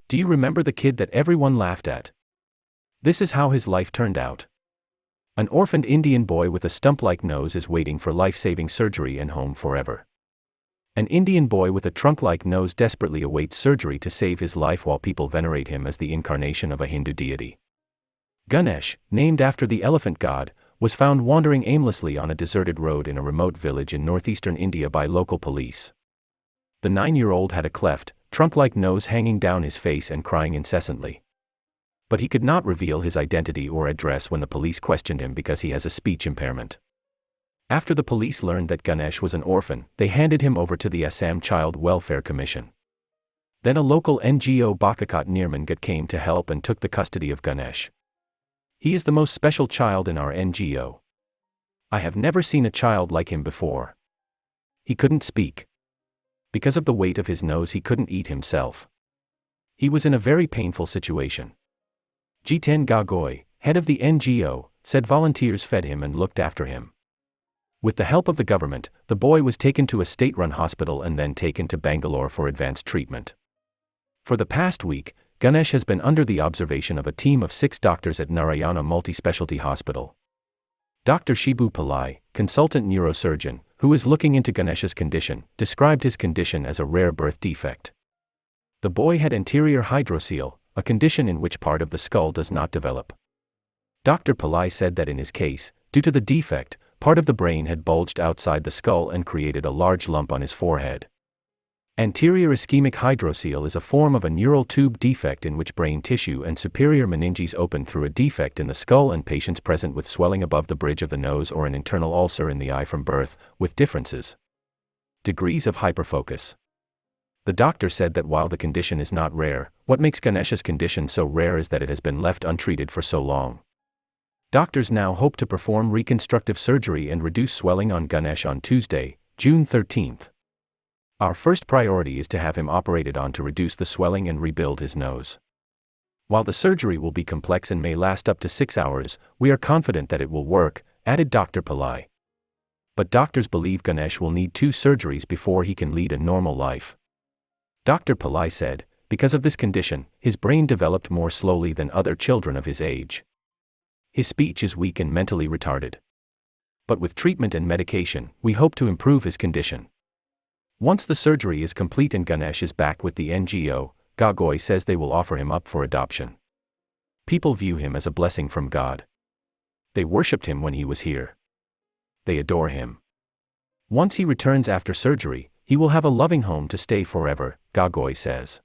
Do you remember the kid that everyone laughed at? This is how his life turned out. An orphaned Indian boy with a stump-like nose is waiting for life-saving surgery and home forever. An Indian boy with a trunk-like nose desperately awaits surgery to save his life while people venerate him as the incarnation of a Hindu deity. Ganesh, named after the elephant god, was found wandering aimlessly on a deserted road in a remote village in northeastern India by local police. The 9-year-old had a cleft, trunk-like nose hanging down his face and crying incessantly. But he could not reveal his identity or address when the police questioned him because he has a speech impairment. After the police learned that Ganesh was an orphan, they handed him over to the Assam Child Welfare Commission. Then a local NGO Bakakat Nirmangat came to help and took the custody of Ganesh. He is the most special child in our NGO. I have never seen a child like him before. He couldn't speak. Because of the weight of his nose, he couldn't eat himself. He was in a very painful situation. Jiten Gagoi, head of the NGO, said volunteers fed him and looked after him. With the help of the government, the boy was taken to a state-run hospital and then taken to Bangalore for advanced treatment. For the past week, Ganesh has been under the observation of a team of 6 doctors at Narayana Multi-Specialty Hospital. Dr. Shibu Pillai, consultant neurosurgeon, who is looking into Ganesh's condition, described his condition as a rare birth defect. The boy had anterior hydrocele, a condition in which part of the skull does not develop. Dr. Pillai said that in his case, due to the defect, part of the brain had bulged outside the skull and created a large lump on his forehead. Anterior ischemic hydrocele is a form of a neural tube defect in which brain tissue and superior meninges open through a defect in the skull, and patients present with swelling above the bridge of the nose or an internal ulcer in the eye from birth, with differences. Degrees of hyperfocus. The doctor said that while the condition is not rare, what makes Ganesh's condition so rare is that it has been left untreated for so long. Doctors now hope to perform reconstructive surgery and reduce swelling on Ganesh on Tuesday, June 13. Our first priority is to have him operated on to reduce the swelling and rebuild his nose. While the surgery will be complex and may last up to 6 hours, we are confident that it will work, added Dr. Pillai. But doctors believe Ganesh will need 2 surgeries before he can lead a normal life. Dr. Pillai said, because of this condition, his brain developed more slowly than other children of his age. His speech is weak and mentally retarded. But with treatment and medication, we hope to improve his condition. Once the surgery is complete and Ganesh is back with the NGO, Gagoi says they will offer him up for adoption. People view him as a blessing from God. They worshipped him when he was here. They adore him. Once he returns after surgery, he will have a loving home to stay forever, Gagoi says.